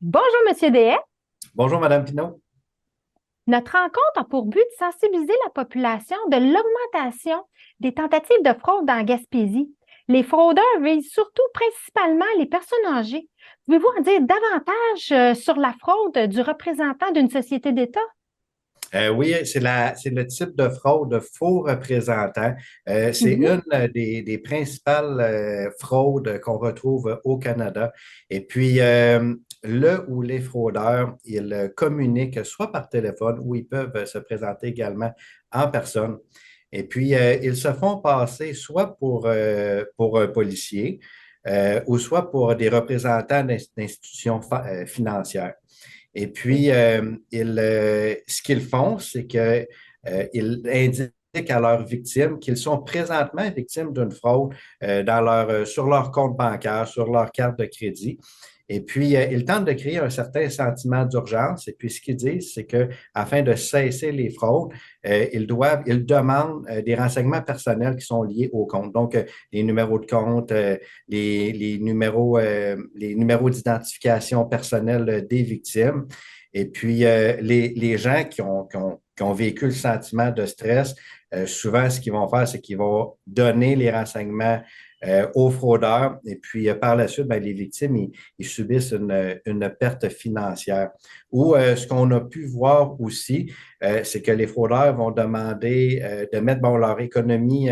Bonjour, Monsieur Dehaye. Bonjour, Madame Pinault. Notre rencontre a pour but de sensibiliser la population de l'augmentation des tentatives de fraude en Gaspésie. Les fraudeurs visent surtout principalement les personnes âgées. Pouvez-vous en dire davantage sur la fraude du représentant d'une société d'État? Oui, c'est le type de fraude de faux représentants. C'est Mhm. une des principales fraudes qu'on retrouve au Canada. Et puis, là où les fraudeurs, ils communiquent soit par téléphone ou ils peuvent se présenter également en personne. Et puis, ils se font passer soit pour un policier ou soit pour des représentants d'institutions financières. Et puis, ce qu'ils font, c'est qu'ils indiquent à leurs victimes qu'ils sont présentement victimes d'une fraude sur leur compte bancaire, sur leur carte de crédit. Et puis, ils tentent de créer un certain sentiment d'urgence. Et puis, ce qu'ils disent, c'est que afin de cesser les fraudes, ils demandent des renseignements personnels qui sont liés au compte. Donc, les numéros de compte, les numéros d'identification personnelle des victimes. Et puis, les gens qui ont vécu le sentiment de stress, souvent, ce qu'ils vont faire, c'est qu'ils vont donner les renseignements aux fraudeurs. Et puis, par la suite, ben, les victimes, ils subissent une perte financière. Ou ce qu'on a pu voir aussi, c'est que les fraudeurs vont demander de mettre bon, leur économie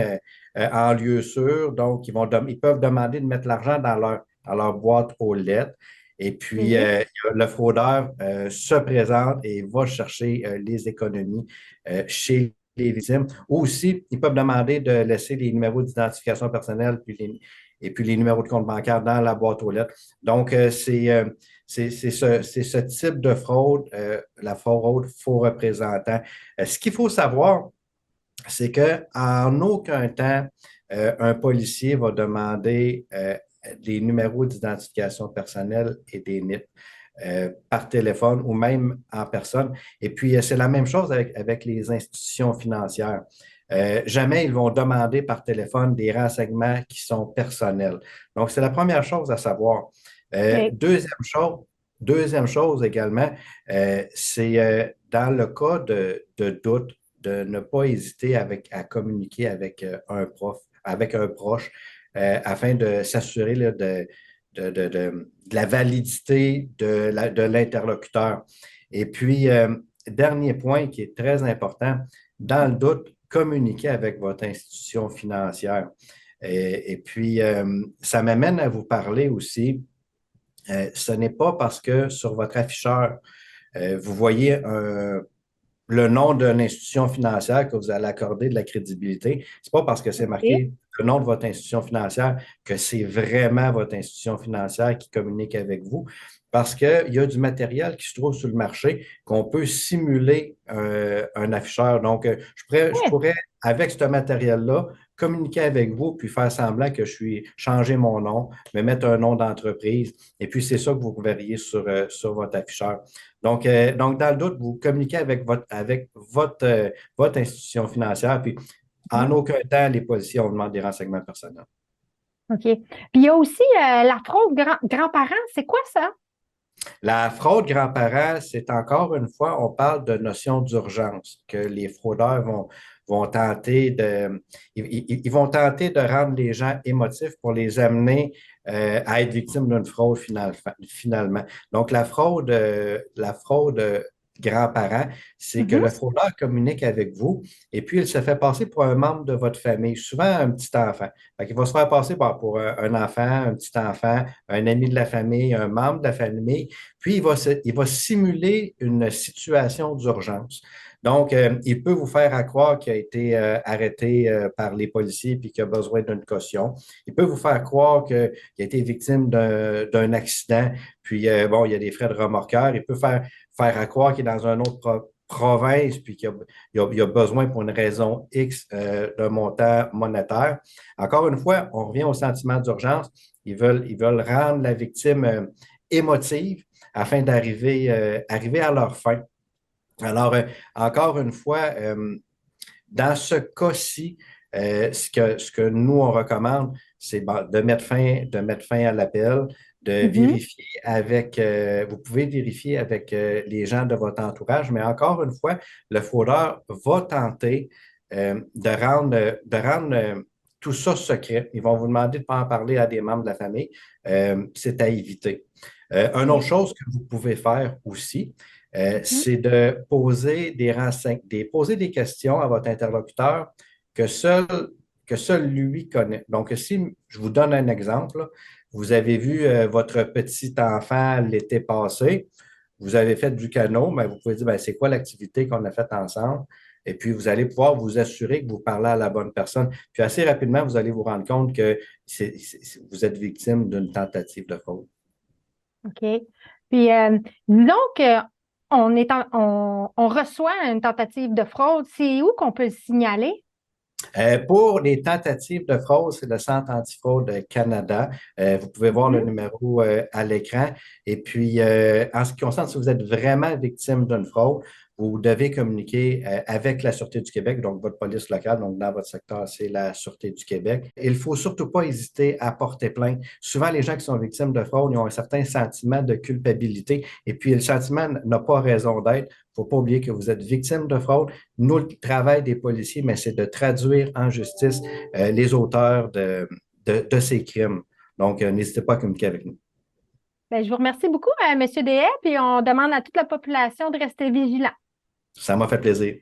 en lieu sûr. Donc, ils peuvent demander de mettre l'argent dans leur boîte aux lettres. Et puis, OK. le fraudeur se présente et va chercher les économies chez les victimes. Ou aussi, ils peuvent demander de laisser les numéros d'identification personnelle et puis les numéros de compte bancaire dans la boîte aux lettres. Donc, c'est ce type de fraude, la fraude faux représentant. Ce qu'il faut savoir, c'est qu'en aucun temps, un policier va demander des numéros d'identification personnelle et des NIP par téléphone ou même en personne. Et puis, c'est la même chose avec les institutions financières. Jamais ils vont demander par téléphone des renseignements qui sont personnels. Donc, c'est la première chose à savoir. Euh, OK. deuxième chose, deuxième chose également, c'est dans le cas de doute, de ne pas hésiter à communiquer avec avec un proche, afin de s'assurer là, de la validité de l'interlocuteur. Et puis, dernier point qui est très important, dans le doute, communiquer avec votre institution financière. Et puis, ça m'amène à vous parler aussi. Ce n'est pas parce que sur votre afficheur, vous voyez le nom d'une institution financière que vous allez accorder de la crédibilité. C'est pas parce que c'est OK. marqué le nom de votre institution financière que c'est vraiment votre institution financière qui communique avec vous. Parce qu'il y a du matériel qui se trouve sur le marché qu'on peut simuler un afficheur. Donc, je Ouais. pourrais, avec ce matériel-là, communiquer avec vous puis faire semblant que je suis changer mon nom, me mettre un nom d'entreprise. Et puis, c'est ça que vous verriez sur votre afficheur. Donc, dans le doute, vous communiquez votre institution financière, puis en Mhm. aucun temps, les policiers ont demandé des renseignements personnels. OK. Puis il y a aussi la fraude grands-parents. C'est quoi ça? La fraude grands-parents, c'est encore une fois, on parle de notion d'urgence, que les fraudeurs vont tenter ils vont tenter de rendre les gens émotifs pour les amener à être victimes d'une fraude finalement. Donc, la fraude grands-parents, c'est que Mhm. le fraudeur communique avec vous et puis il se fait passer pour un membre de votre famille, souvent un petit enfant. Il va se faire passer pour un enfant, un petit enfant, un ami de la famille, un membre de la famille. Puis, il va simuler une situation d'urgence. Donc, il peut vous faire à croire qu'il a été arrêté par les policiers puis qu'il a besoin d'une caution. Il peut vous faire croire qu'il a été victime d'un accident, puis bon, il y a des frais de remorqueur. Il peut faire à croire qu'il est dans un autre province puis qu'il a besoin pour une raison X d'un montant monétaire. Encore une fois, on revient au sentiment d'urgence. Ils veulent rendre la victime émotive afin arriver à leur fin. Alors, encore une fois, dans ce cas-ci, ce que nous, on recommande, c'est bon, de mettre fin à l'appel, de Mhm. vérifier vous pouvez vérifier avec les gens de votre entourage, mais encore une fois, le fraudeur va tenter de rendre tout ça secret. Ils vont vous demander de ne pas en parler à des membres de la famille. C'est à éviter. Une autre OK. chose que vous pouvez faire aussi, Mhm. c'est de poser des questions à votre interlocuteur que seul, que seul lui connaît. Donc, si je vous donne un exemple, vous avez vu votre petit enfant l'été passé, vous avez fait du canot, mais vous pouvez dire, ben, c'est quoi l'activité qu'on a faite ensemble? Et puis, vous allez pouvoir vous assurer que vous parlez à la bonne personne. Puis, assez rapidement, vous allez vous rendre compte que vous êtes victime d'une tentative de fraude. OK. Puis, disons qu'on on reçoit une tentative de fraude, c'est où qu'on peut le signaler? Pour les tentatives de fraude, c'est le Centre antifraude Canada. Vous pouvez voir le Mhm. numéro à l'écran. Et puis, en ce qui concerne, si vous êtes vraiment victime d'une fraude, vous devez communiquer avec la Sûreté du Québec, donc votre police locale, donc dans votre secteur, c'est la Sûreté du Québec. Il ne faut surtout pas hésiter à porter plainte. Souvent, les gens qui sont victimes de fraude, ils ont un certain sentiment de culpabilité et puis le sentiment n'a pas raison d'être. Il ne faut pas oublier que vous êtes victime de fraude. Nous, le travail des policiers, mais c'est de traduire en justice les auteurs de ces crimes. Donc, n'hésitez pas à communiquer avec nous. Ben, je vous remercie beaucoup, M. Deshaies, puis on demande à toute la population de rester vigilant. Ça m'a fait plaisir.